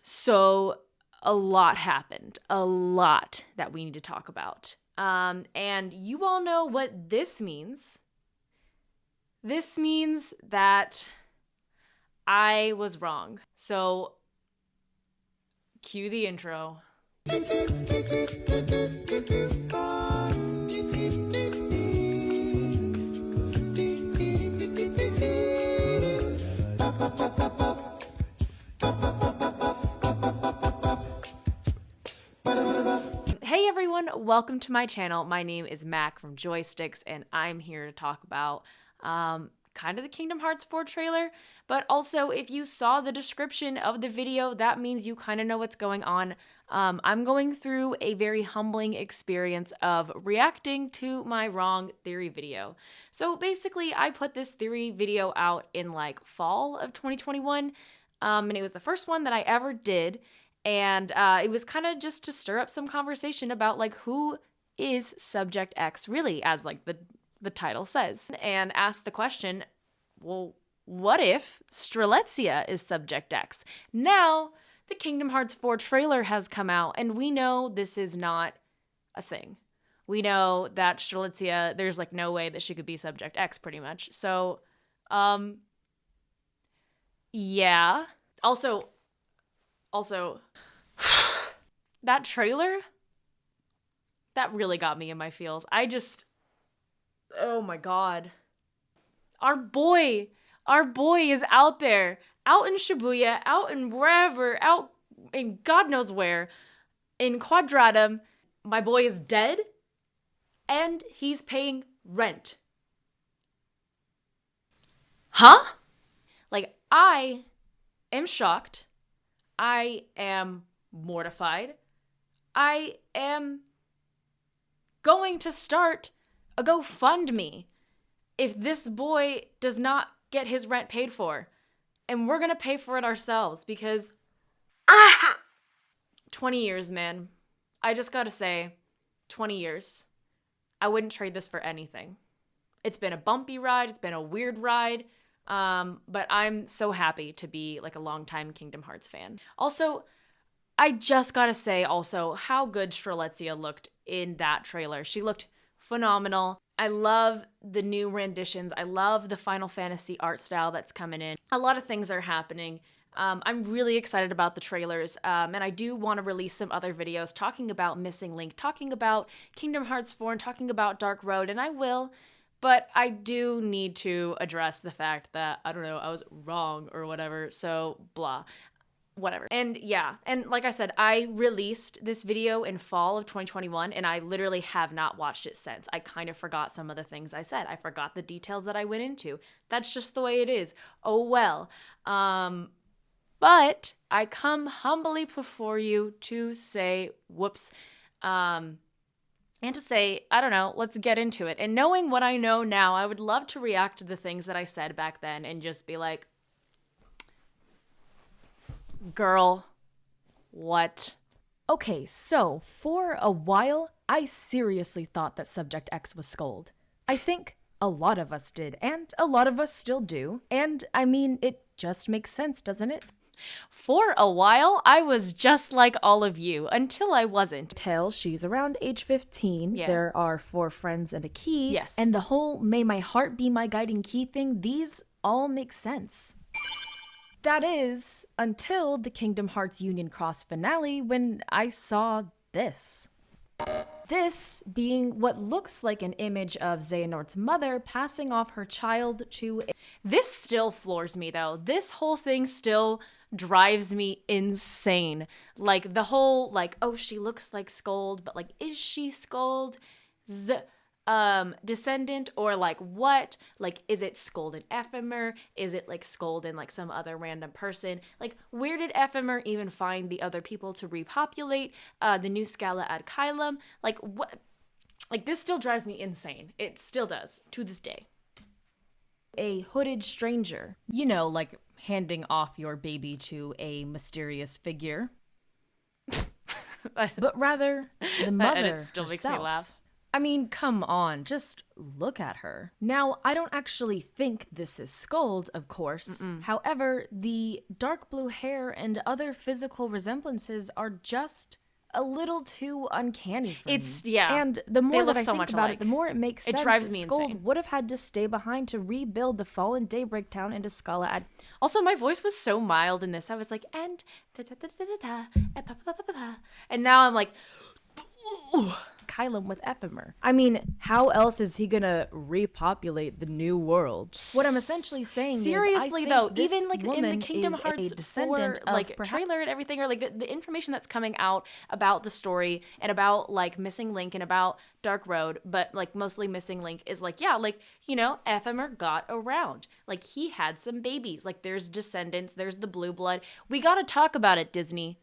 So a lot happened, a lot that we need to talk about. And you all know what this means. This means that I was wrong. So cue the intro. Hey everyone, welcome to my channel. My name is Mac from Joysticks, and I'm here to talk about kind of the Kingdom Hearts 4 trailer, but also if you saw the description of the video, that means you kind of know what's going on. I'm going through a very humbling experience of reacting to my wrong theory video. So basically, I put this theory video out in like fall of 2021, and it was the first one that I ever did. And it was kind of just to stir up some conversation about like who is Subject X really, as like the title says, and ask the question, well, what if Strelitzia is Subject X? Now, the Kingdom Hearts 4 trailer has come out, and we know this is not a thing. We know that Strelitzia, there's like no way that she could be Subject X pretty much. So, yeah. Also, that trailer, that really got me in my feels. Oh my god. Our boy is out there, out in Shibuya, out in wherever, out in God knows where, in Quadratum. My boy is dead, and he's paying rent. Huh? Like, I am shocked. I am mortified. I am going to start a GoFundMe if this boy does not get his rent paid for. And we're going to pay for it ourselves because 20 years, man. I just got to say, 20 years. I wouldn't trade this for anything. It's been a bumpy ride. It's been a weird ride. But I'm so happy to be like a longtime Kingdom Hearts fan. Also, I just gotta say also how good Strelitzia looked in that trailer. She looked phenomenal. I love the new renditions. I love the Final Fantasy art style that's coming in. A lot of things are happening. I'm really excited about the trailers, and I do want to release some other videos talking about Missing Link, talking about Kingdom Hearts 4, and talking about Dark Road, and I will. But I do need to address the fact that, I don't know, I was wrong or whatever, so blah. Whatever. And yeah, and like I said, I released this video in fall of 2021, and I literally have not watched it since. I kind of forgot some of the things I said. I forgot the details that I went into. That's just the way it is. Oh well. But I come humbly before you to say whoops. And to say, I don't know, let's get into it. And knowing what I know now, I would love to react to the things that I said back then and just be like, girl, what? Okay, so for a while, I seriously thought that Subject X was Scold. I think a lot of us did, and a lot of us still do. And I mean, it just makes sense, doesn't it? For a while, I was just like all of you, until I wasn't. Till she's around age 15. Yeah. There are 4 friends and a key. Yes. And the whole may my heart be my guiding key thing, these all make sense. That is, until the Kingdom Hearts Union Cross finale when I saw this. This being what looks like an image of Xehanort's mother passing off her child to... This still floors me, though. This whole thing still drives me insane. Like, the whole, like, oh, she looks like Scold, but, like, is she Scold? Descendant, or like what? Like, is it Scold and Ephemer? Is it like Scold and like some other random person? Like, where did Ephemer even find the other people to repopulate the new Scala ad Kylum? Like, what? Like, this still drives me insane. It still does to this day. A hooded stranger. You know, like handing off your baby to a mysterious figure. But rather, the mother it still herself. makes me laugh. I mean, come on, just look at her. Now, I don't actually think this is Scold, of course. However, the dark blue hair and other physical resemblances are just a little too uncanny for me. Yeah. And the They more look that I so think much about alike. it, the more it makes sense drives that me Scold insane. would have had to stay behind to rebuild the fallen Daybreak Town into Scala. Also, my voice was so mild in this. I was like, and da da da da da da, and pa pa pa pa pa. And now I'm like, Kylam with Ephemer. I mean, how else is he gonna repopulate the new world? What I'm essentially saying seriously is, I think though, this even like in the woman Kingdom is Hearts a descendant 4 of like perhaps trailer and everything, or like the information that's coming out about the story and about like missing Link and about Dark Road, but like mostly missing Link is like, yeah, like, you know, Ephemer got around. Like he had some babies. Like there's descendants, there's the blue blood. We gotta talk about it, Disney.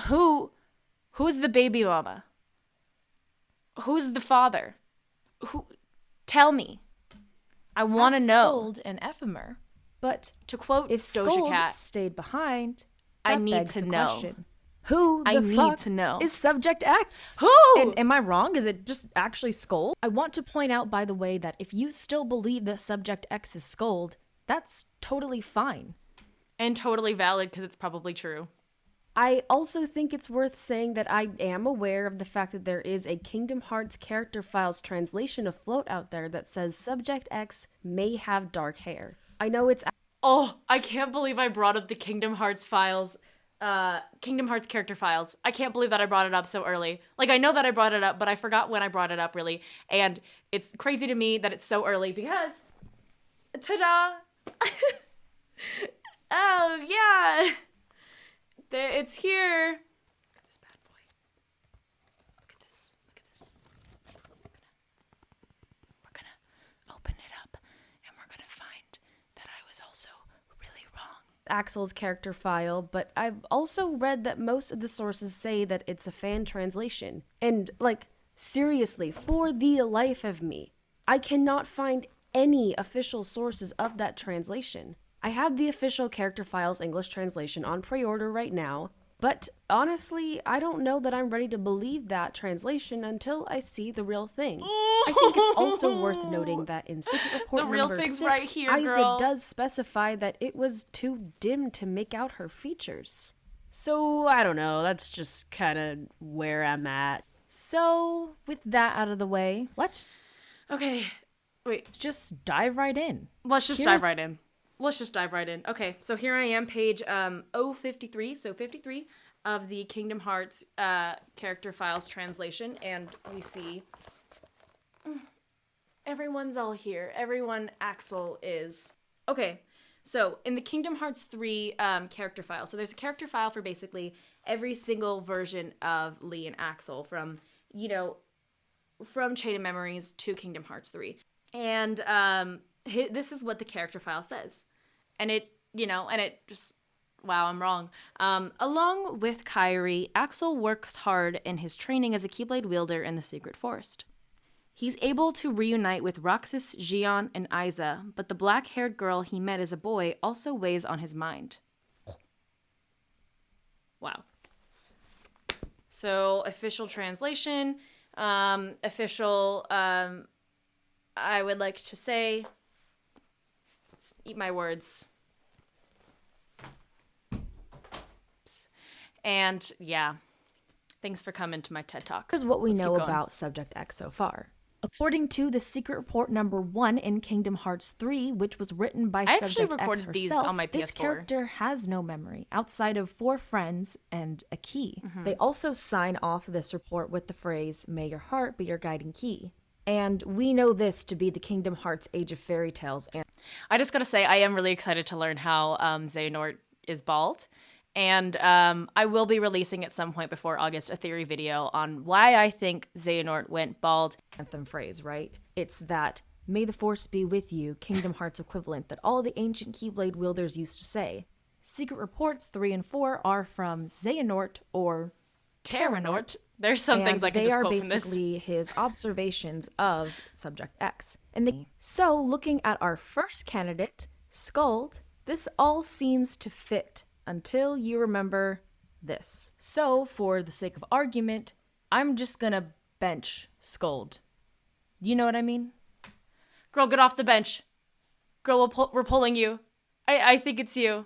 Who's the baby mama? Who's the father? Who? Tell me. I want to know. Scold and Ephemer. But To quote if Doja Scold Cat, stayed behind, I that need begs to the know. question. Who I the need fuck to know. is Subject X? Who? And am I wrong? Is it just actually Scold? I want to point out, by the way, that if you still believe that Subject X is Scold, that's totally fine. And totally valid because it's probably true. I also think it's worth saying that I am aware of the fact that there is a Kingdom Hearts character files translation afloat out there that says Subject X may have dark hair. I know it's... Oh, I can't believe I brought up the Kingdom Hearts files. Kingdom Hearts character files. I can't believe that I brought it up so early. Like, I know that I brought it up, but I forgot when I brought it up, really. And it's crazy to me that it's so early because... Ta-da! Oh, yeah! There, it's here. Look at this bad boy. Look at this. Look at this. We're gonna open it up, and we're gonna find that I was also really wrong. Axel's character file, but I've also read that most of the sources say that it's a fan translation. And, like, seriously, for the life of me, I cannot find any official sources of that translation. I have the official character files English translation on pre-order right now, but honestly, I don't know that I'm ready to believe that translation until I see the real thing. I think it's also worth noting that in Secret Report The real number thing's 6, right here, Isa girl. does specify that it was too dim to make out her features. So, I don't know, that's just kind of where I'm at. So, with that out of the way, let's Okay, wait. just dive right in. Let's just dive right in. Okay, so here I am, page 053, so 53 of the Kingdom Hearts character files translation, and we see everyone's all here. Everyone Axel is. Okay, so in the Kingdom Hearts 3 character file, so there's a character file for basically every single version of Lee and Axel from, you know, from Chain of Memories to Kingdom Hearts 3. And this is what the character file says. And it, you know, and it just, wow, I'm wrong. Along with Kairi, Axel works hard in his training as a Keyblade wielder in the Secret Forest. He's able to reunite with Roxas, Xion, and Isa, but the black-haired girl he met as a boy also weighs on his mind. Wow. So, official translation, I would like to say, let's eat my words. And yeah, thanks for coming to my TED Talk. Here's what we Let's know keep going. about Subject X so far. According to the Secret Report number 1 in Kingdom Hearts 3, which was written by I actually Subject X recorded these herself, on my this PS4. character has no memory outside of 4 friends and a key. They also sign off this report with the phrase, "May your heart be your guiding key." And we know this to be the Kingdom Hearts Age of Fairy Tales. And I just gotta say, I am really excited to learn how Xehanort is bald. And I will be releasing at some point before August a theory video on why I think Xehanort went bald. anthem phrase, right? It's that "May the Force be with you" Kingdom Hearts equivalent that all the ancient Keyblade wielders used to say. Secret Reports 3 and 4 are from Xehanort or Terranort. There's some things I can they just are quote from this. basically his observations of Subject X. So, looking at our first candidate, Scold, this all seems to fit until you remember this. So, for the sake of argument, I'm just gonna bench, scold. You know what I mean? Girl, get off the bench. Girl, we're pulling you. I think it's you.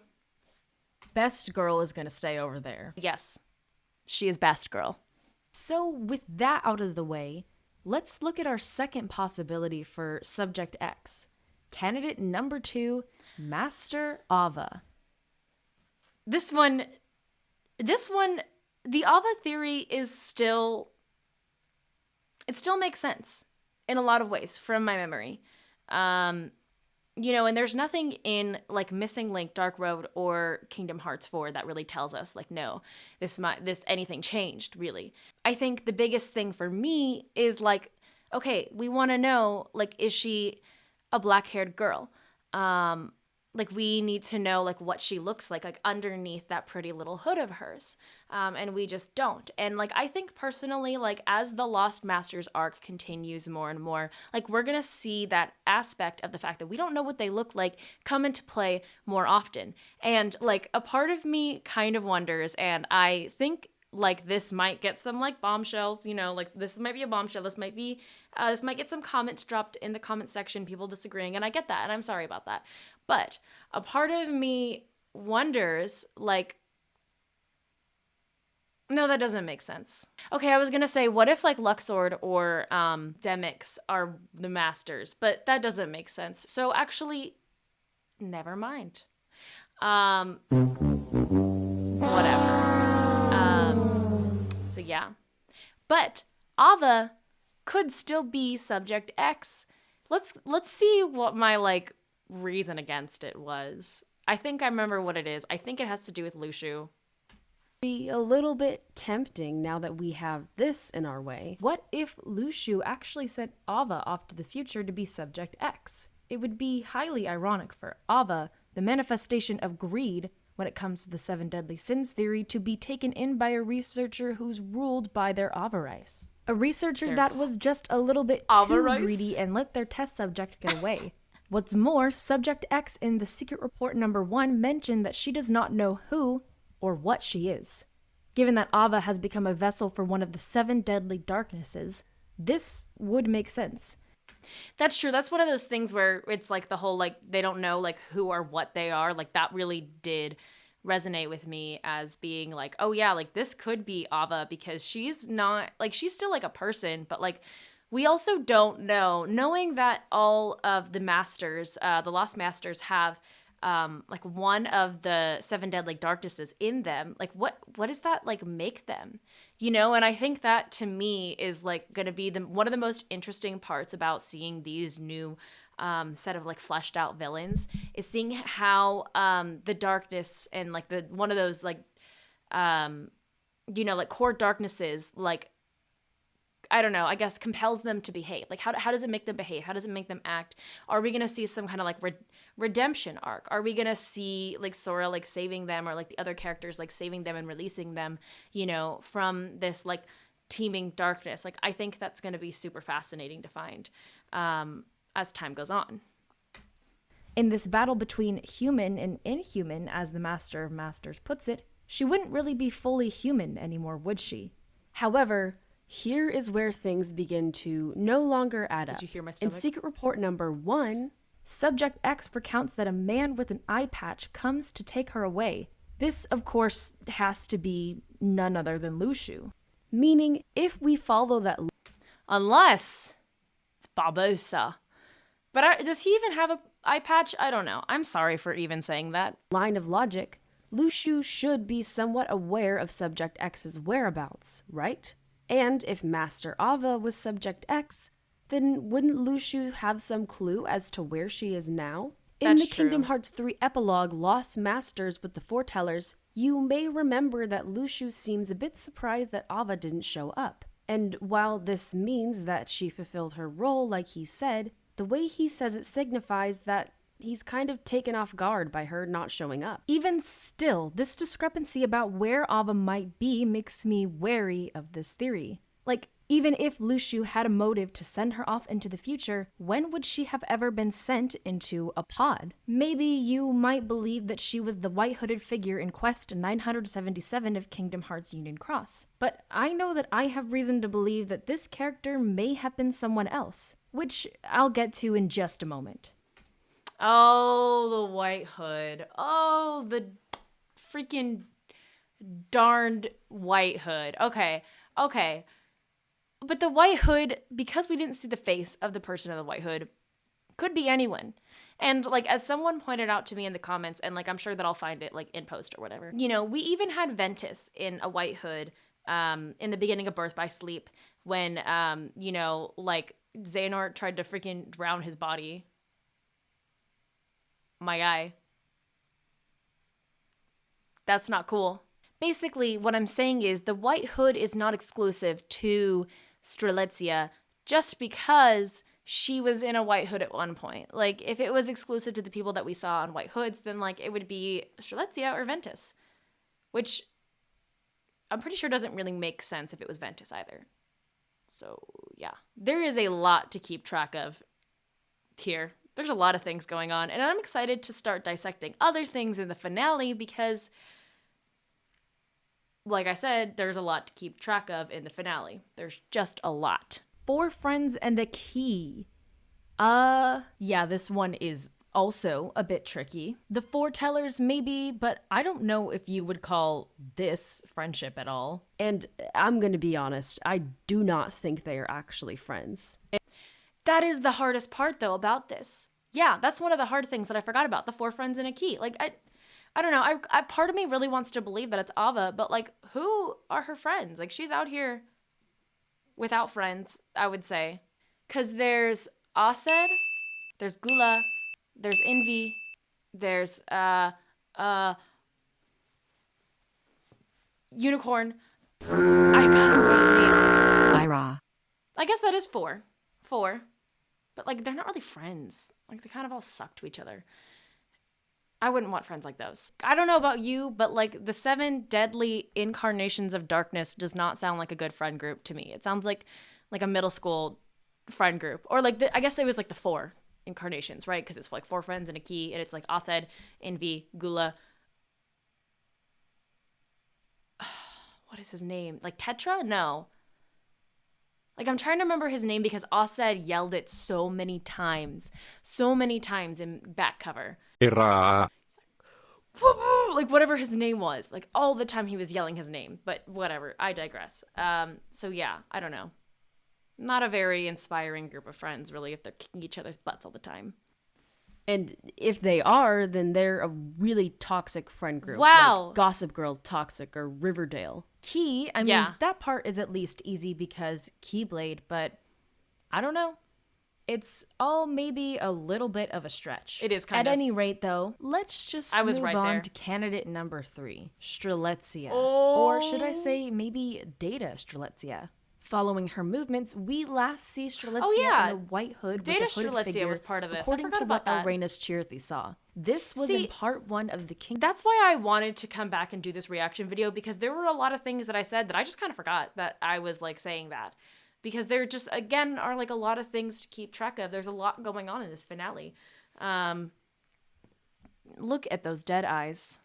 Best girl is gonna stay over there. Yes, she is best girl. So with that out of the way, let's look at our second possibility for Subject X. Candidate number 2, Master Ava. This one, the Ava theory is still, it still makes sense in a lot of ways from my memory. And there's nothing in like Missing Link, Dark Road, or Kingdom Hearts 4 that really tells us like, no, this anything changed really. I think the biggest thing for me is like, okay, we want to know like, is she a black-haired girl? Like we need to know like what she looks like underneath that pretty little hood of hers. And we just don't. And like, I think personally, like as the Lost Masters arc continues more and more, like we're going to see that aspect of the fact that we don't know what they look like come into play more often. And like a part of me kind of wonders, and I think like this might get some like bombshells, like this might be a bombshell. This might get some comments dropped in the comment section, people disagreeing. And I get that. And I'm sorry about that. But a part of me wonders like, no, that doesn't make sense. Okay, I was going to say, what if like Luxord or Demyx are the masters? But that doesn't make sense. So actually, never mind. Whatever. So yeah. But Ava could still be Subject X. Let's see what my like reason against it was. I think I remember what it is. I think it has to do with Lushu. Be a little bit tempting now that we have this in our way. What if Lushu actually sent Ava off to the future to be Subject X? It would be highly ironic for Ava, the manifestation of greed when it comes to the 7 deadly sins theory, to be taken in by a researcher who's ruled by their avarice. A researcher that was just a little bit too greedy and let their test subject get away. What's more, Subject X in the secret report number 1 mentioned that she does not know who or what she is. Given that Ava has become a vessel for one of the 7 deadly darknesses, this would make sense. That's true. That's one of those things where it's like the whole like they don't know like who or what they are. Like that really did resonate with me as being like, oh yeah, like this could be Ava because she's not like she's still like a person, but like we also don't know. Knowing that all of the masters, the Lost Masters have like one of the 7 deadly darknesses in them, like what does that like make them, and I think that to me is like going to be one of the most interesting parts about seeing these new set of like fleshed out villains is seeing how the darkness and like the one of those like like core darknesses like I don't know, I guess compels them to behave. Like, how does it make them behave? How does it make them act? Are we going to see some kind of like redemption arc? Are we going to see like Sora like saving them or like the other characters like saving them and releasing them, from this like teeming darkness? Like, I think that's going to be super fascinating to find as time goes on. In this battle between human and inhuman, as the Master of Masters puts it, she wouldn't really be fully human anymore, would she? However, here is where things begin to no longer add up. Did you hear my In stomach? secret report number 1, Subject X recounts that a man with an eye patch comes to take her away. This, of course, has to be none other than Lushu. Meaning, if we follow that... Unless it's Barbossa. But does he even have an eye patch? I don't know. I'm sorry for even saying that. line of logic, Lushu should be somewhat aware of Subject X's whereabouts, right? And if Master Ava was Subject X, then wouldn't Lushu have some clue as to where she is now? In the Kingdom Hearts 3 epilogue, Lost Masters with the Foretellers, you may remember that Lushu seems a bit surprised that Ava didn't show up. And while this means that she fulfilled her role like he said, the way he says it signifies that he's kind of taken off guard by her not showing up. Even still, this discrepancy about where Ava might be makes me wary of this theory. Like, even if Lushu had a motive to send her off into the future, when would she have ever been sent into a pod? Maybe you might believe that she was the white-hooded figure in Quest 977 of Kingdom Hearts Union Cross, but I know that I have reason to believe that this character may have been someone else, which I'll get to in just a moment. Oh, the White Hood. Oh, the freaking darned White Hood. Okay. But the White Hood, because we didn't see the face of the person in the White Hood, could be anyone. And like, as someone pointed out to me in the comments, and like, I'm sure that I'll find it like in post or whatever, you know, we even had Ventus in a White Hood in the beginning of Birth by Sleep when, you know, like Xehanort tried to freaking drown his body. My guy. That's not cool. Basically, what I'm saying is the White Hood is not exclusive to Strelitzia just because she was in a White Hood at one point. Like, if it was exclusive to the people that we saw on White Hoods, then, like, it would be Strelitzia or Ventus. Which I'm pretty sure doesn't really make sense if it was Ventus either. So, yeah. There is a lot to keep track of here. There's a lot of things going on, and I'm excited to start dissecting other things in the finale because, like I said, there's a lot to keep track of in the finale. There's just a lot. 4 friends and a key. Yeah, this one is also a bit tricky. The foretellers maybe, but I don't know if you would call this friendship at all. And I'm gonna be honest, I do not think they are actually friends. That is the hardest part, though, about this. Yeah, that's one of the hard things that I forgot about, the 4 friends and a key. Like, I don't know. I part of me really wants to believe that it's Ava, but like, who are her friends? Like, she's out here without friends, I would say. Because there's Aced, there's Gula, there's Envy, there's Unicorn. I gotta remember his name. Ira. I guess that is 4. 4. But like, they're not really friends. Like, they kind of all suck to each other. I wouldn't want friends like those. I don't know about you, but like the 7 deadly incarnations of darkness does not sound like a good friend group to me. It sounds like a middle school friend group. Or like, I guess it was like the 4 incarnations, right? Because it's like 4 friends and a key, and it's like Aced, Envy, Gula. What is his name? Like Tetra? No. Like, I'm trying to remember his name because Aced yelled it so many times in back cover. Like, whatever his name was, like all the time he was yelling his name, but whatever, I digress. So yeah, I don't know. Not a very inspiring group of friends, really, if they're kicking each other's butts all the time. And if they are, then they're a really toxic friend group. Wow. Like Gossip Girl toxic or Riverdale. Key, I mean, Yeah. that part is at least easy because Keyblade, but I don't know. It's all maybe a little bit of a stretch. It is kind At of. any rate, though, let's just I was move right on there. to candidate number 3, Strelitzia. Oh. Or should I say maybe Data Strelitzia. Following her movements, we last see Strelitzia yeah. in a white hood Data with a hooded Strelitzia figure, was part of this. I according forgot to about what that. Elrena's Chirthy saw. This was See, in part 1 of the King. That's why I wanted to come back and do this reaction video, because there were a lot of things that I said that I just kind of forgot that I was like saying that. Because there just, again, are like a lot of things to keep track of. There's a lot going on in this finale. Look at those dead eyes.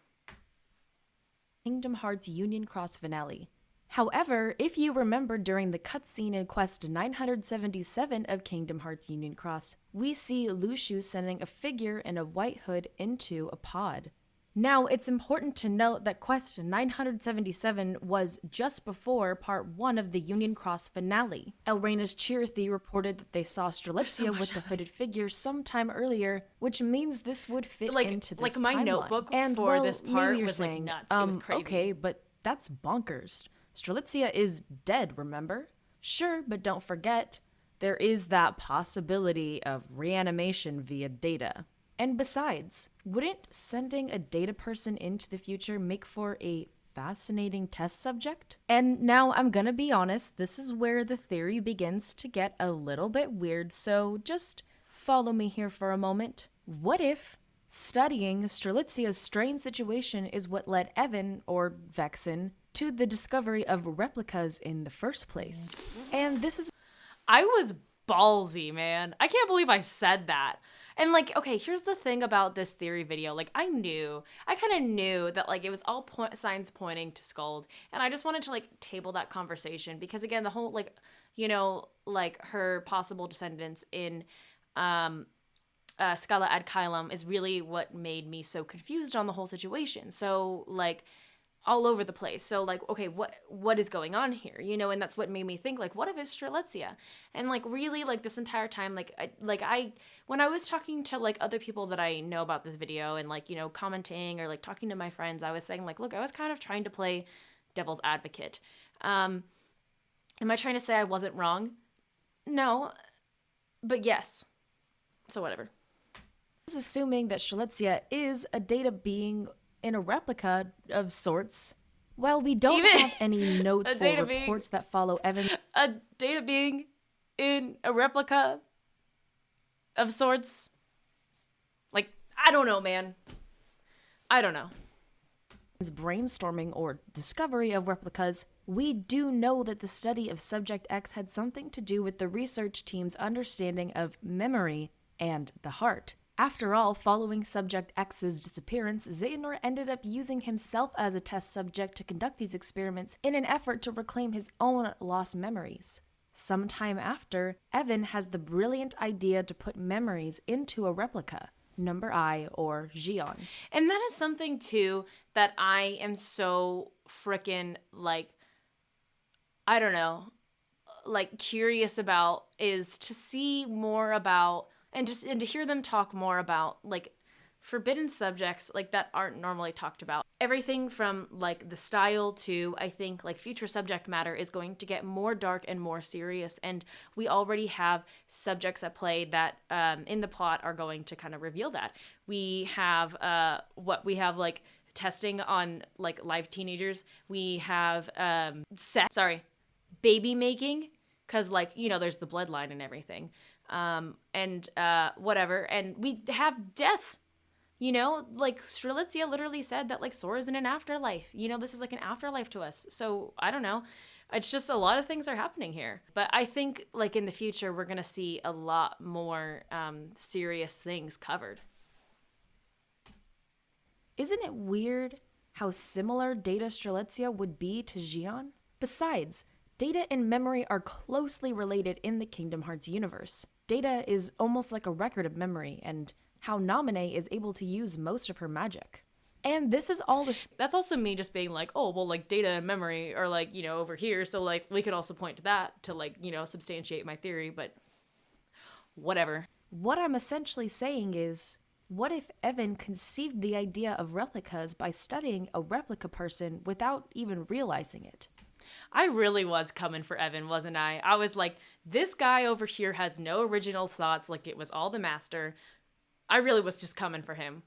Kingdom Hearts Union Cross finale. However, if you remember during the cutscene in Quest 977 of Kingdom Hearts Union Cross, we see Lushu sending a figure in a white hood into a pod. Now, it's important to note that Quest 977 was just before Part 1 of the Union Cross finale. Elrena's Chirthy reported that they saw Strelitzia with the hooded figure sometime earlier, which means this would fit into this my timeline. notebook And, for well, this part maybe you're was like saying, nuts. It was crazy. Okay, but that's bonkers. Strelitzia is dead, remember? Sure, but don't forget, there is that possibility of reanimation via data. And besides, wouldn't sending a data person into the future make for a fascinating test subject? And now I'm gonna be honest, this is where the theory begins to get a little bit weird, so just follow me here for a moment. What if studying Strelitzia's strange situation is what led Evan, or Vexen, to the discovery of replicas in the first place. And this is I was ballsy, man. I can't believe I said that. And like, okay, here's the thing about this theory video. Like, I kind of knew that like it was all signs pointing to Scold, and I just wanted to like table that conversation because again, the whole like, like her possible descendants in Scala ad Caelum is really what made me so confused on the whole situation. So like all over the place. So like, okay, what is going on here? And that's what made me think like, what if it's Strelitzia? And like really like this entire time, I when I was talking to like other people that I know about this video and like, commenting or like talking to my friends, I was saying like, look, I was kind of trying to play devil's advocate. Am I trying to say I wasn't wrong? No, but yes. So whatever. is assuming that Strelitzia is a data being in a replica of sorts. While we don't have any notes or reports that follow Evan, a data being in a replica of sorts. Like, I don't know, man. I don't know. Brainstorming or discovery of replicas, we do know that the study of Subject X had something to do with the research team's understanding of memory and the heart. After all, following Subject X's disappearance, Xehanort ended up using himself as a test subject to conduct these experiments in an effort to reclaim his own lost memories. Sometime after, Evan has the brilliant idea to put memories into a replica, Number I or Xion. And that is something, too, that I am so freaking, like, I don't know, like, curious about is to see more about and to hear them talk more about like forbidden subjects like that aren't normally talked about. Everything from like the style to I think like future subject matter is going to get more dark and more serious, and we already have subjects at play that in the plot are going to kind of reveal that. We have like testing on like live teenagers. We have baby making, because like there's the bloodline and everything. Whatever. And we have death, like Strelitzia literally said that like Sora's in an afterlife. This is like an afterlife to us. So I don't know. It's just a lot of things are happening here. But I think like in the future, we're going to see a lot more serious things covered. Isn't it weird how similar Data Strelitzia would be to Xion? Besides, data and memory are closely related in the Kingdom Hearts universe. Data is almost like a record of memory, and how Naminé is able to use most of her magic. And this is all That's also me just being like, oh, well, like, data and memory are, like, over here, so, like, we could also point to that to, like, substantiate my theory, but whatever. What I'm essentially saying is, what if Evan conceived the idea of replicas by studying a replica person without even realizing it? I really was coming for Evan, wasn't I? I was like, this guy over here has no original thoughts, like it was all the master. I really was just coming for him.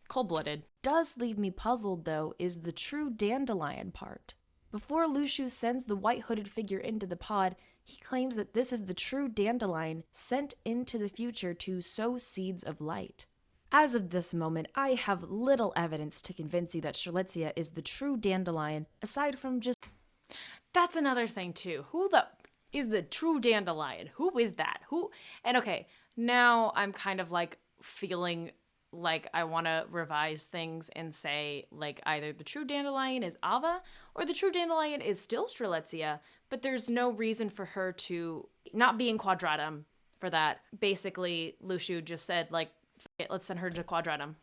Cold-blooded. Does leave me puzzled, though, is the true dandelion part. Before Lushu sends the white-hooded figure into the pod, he claims that this is the true dandelion sent into the future to sow seeds of light. As of this moment, I have little evidence to convince you that Strelitzia is the true dandelion, aside from just... That's another thing, too. Who is the true dandelion? Who is that? Who? And okay, now I'm kind of like feeling like I want to revise things and say like either the true dandelion is Ava or the true dandelion is still Strelitzia, but there's no reason for her to not be in Quadratum for that. Basically, Lushu just said like, let's send her to Quadratum,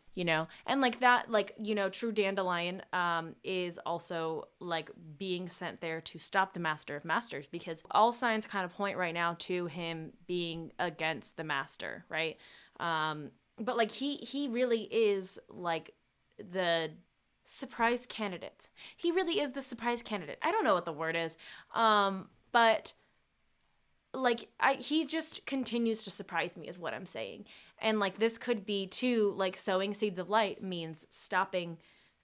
and like that, like, true dandelion is also like being sent there to stop the Master of Masters, because all signs kind of point right now to him being against the Master, right? But like he really is like the surprise candidate. He really is the surprise candidate. I don't know what the word is, but like he just continues to surprise me is what I'm saying. And like this could be too, like sowing seeds of light means stopping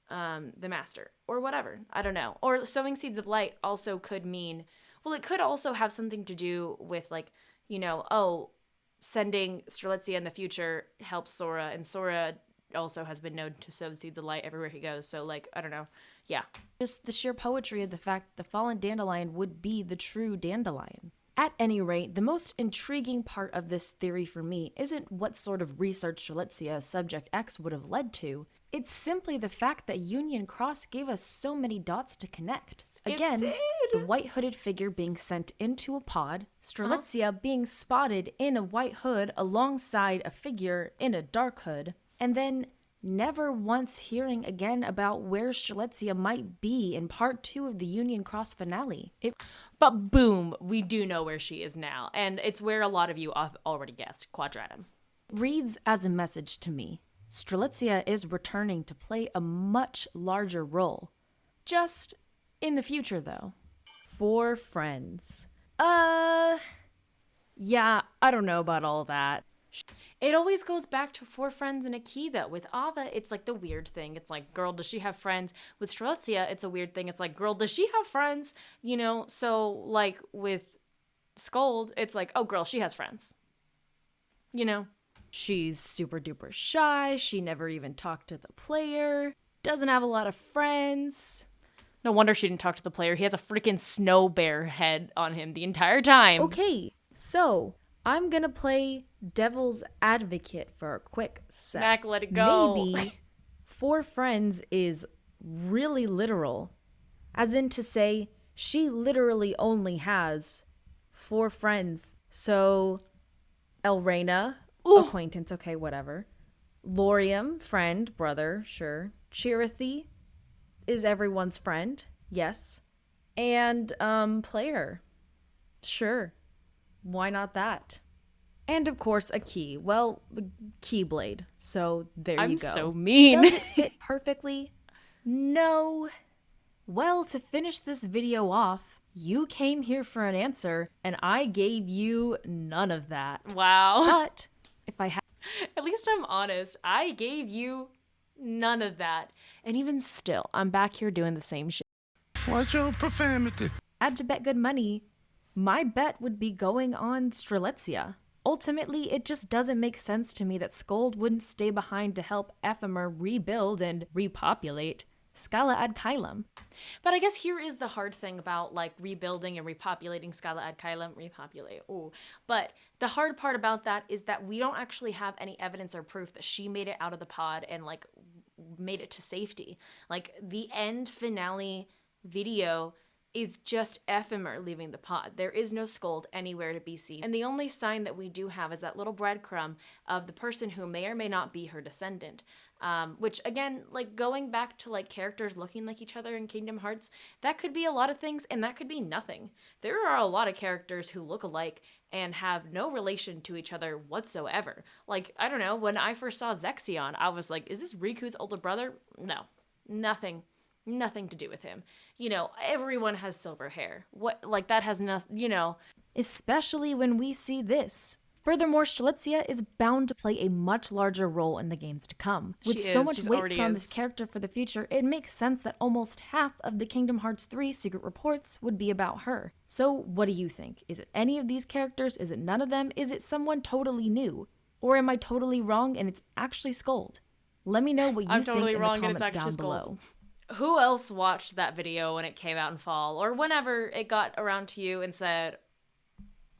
the Master or whatever. I don't know. Or sowing seeds of light also could mean, well, it could also have something to do with like, sending Strelitzia in the future helps Sora, and Sora also has been known to sow seeds of light everywhere he goes. So like, I don't know, Yeah. Just the sheer poetry of the fact the fallen dandelion would be the true dandelion. At any rate, the most intriguing part of this theory for me isn't what sort of research Strelitzia as Subject X would have led to. It's simply the fact that Union Cross gave us so many dots to connect. Again, the white hooded figure being sent into a pod, Strelitzia being spotted in a white hood alongside a figure in a dark hood, and then never once hearing again about where Strelitzia might be in part 2 of the Union Cross finale. But boom, we do know where she is now, and it's where a lot of you have already guessed, Quadratum. Reads as a message to me. Strelitzia is returning to play a much larger role. Just in the future, though. 4 friends. Yeah, I don't know about all that. It always goes back to 4 friends and a key, though. With Ava, it's like the weird thing. It's like, girl, does she have friends? With Strelitzia, it's a weird thing. It's like, girl, does she have friends? You know, so like with Scold, it's like, oh, girl, she has friends. You know? She's super duper shy. She never even talked to the player. Doesn't have a lot of friends. No wonder she didn't talk to the player. He has a freaking snow bear head on him the entire time. Okay, so I'm gonna play devil's advocate for a quick sec. Mac, let it go. Maybe 4 friends is really literal. As in to say, she literally only has 4 friends. So, Elrena, acquaintance, okay, whatever. Lorium, friend, brother, sure. Chirithy is everyone's friend, yes. And, player. Sure. Why not that? And of course, a key. Well, Keyblade. So there you go. I'm so mean. Does it fit perfectly? No. Well, to finish this video off, you came here for an answer, and I gave you none of that. Wow. But if I had, at least I'm honest. I gave you none of that. And even still, I'm back here doing the same shit. Watch your profanity. had to bet good money, my bet would be going on Strelitzia. Ultimately, it just doesn't make sense to me that Scold wouldn't stay behind to help Ephemer rebuild and repopulate Scala ad Kylum. But I guess here is the hard thing about like rebuilding and repopulating Scala ad Kylum. Repopulate, ooh. But the hard part about that is that we don't actually have any evidence or proof that she made it out of the pod and like made it to safety. Like the end finale video is just Ephemer leaving the pod. There is no Scold anywhere to be seen. And the only sign that we do have is that little breadcrumb of the person who may or may not be her descendant. Which again, like going back to like characters looking like each other in Kingdom Hearts, that could be a lot of things and that could be nothing. There are a lot of characters who look alike and have no relation to each other whatsoever. Like, I don't know, when I first saw Zexion, I was like, is this Riku's older brother? No, nothing to do with him. You know, everyone has silver hair. What, like, that has nothing, you know. Especially when we see this. Furthermore, Strelitzia is bound to play a much larger role in the games to come. With so much weight put on this character for the future, it makes sense that almost half of the Kingdom Hearts 3 secret reports would be about her. So, what do you think? Is it any of these characters? Is it none of them? Is it someone totally new? Or am I totally wrong and it's actually Scold? Let me know what you think in the comments down below. Who else watched that video when it came out in fall or whenever it got around to you and said,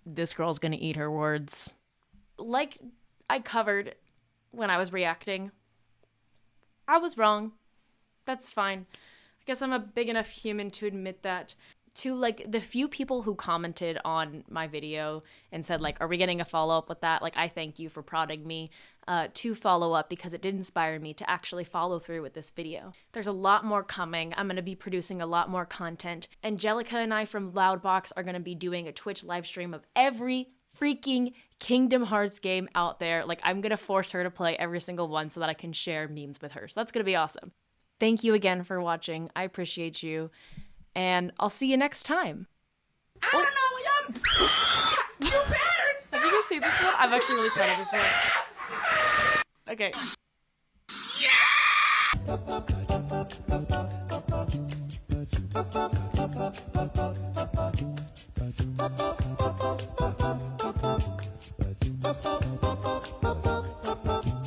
this girl's gonna eat her words? Like I covered when I was reacting, I was wrong. That's fine. I guess I'm a big enough human to admit that. To like the few people who commented on my video and said like, are we getting a follow-up with that? Like, I thank you for prodding me to follow up because it did inspire me to actually follow through with this video. There's a lot more coming. I'm going to be producing a lot more content. Angelica and I from Loudbox are going to be doing a Twitch live stream of every freaking Kingdom Hearts game out there. Like, I'm going to force her to play every single one so that I can share memes with her. So that's going to be awesome. Thank you again for watching. I appreciate you. And I'll see you next time. I don't know what you better stop. Have you guys seen this one? I'm actually really proud of this one. Okay. Yeah!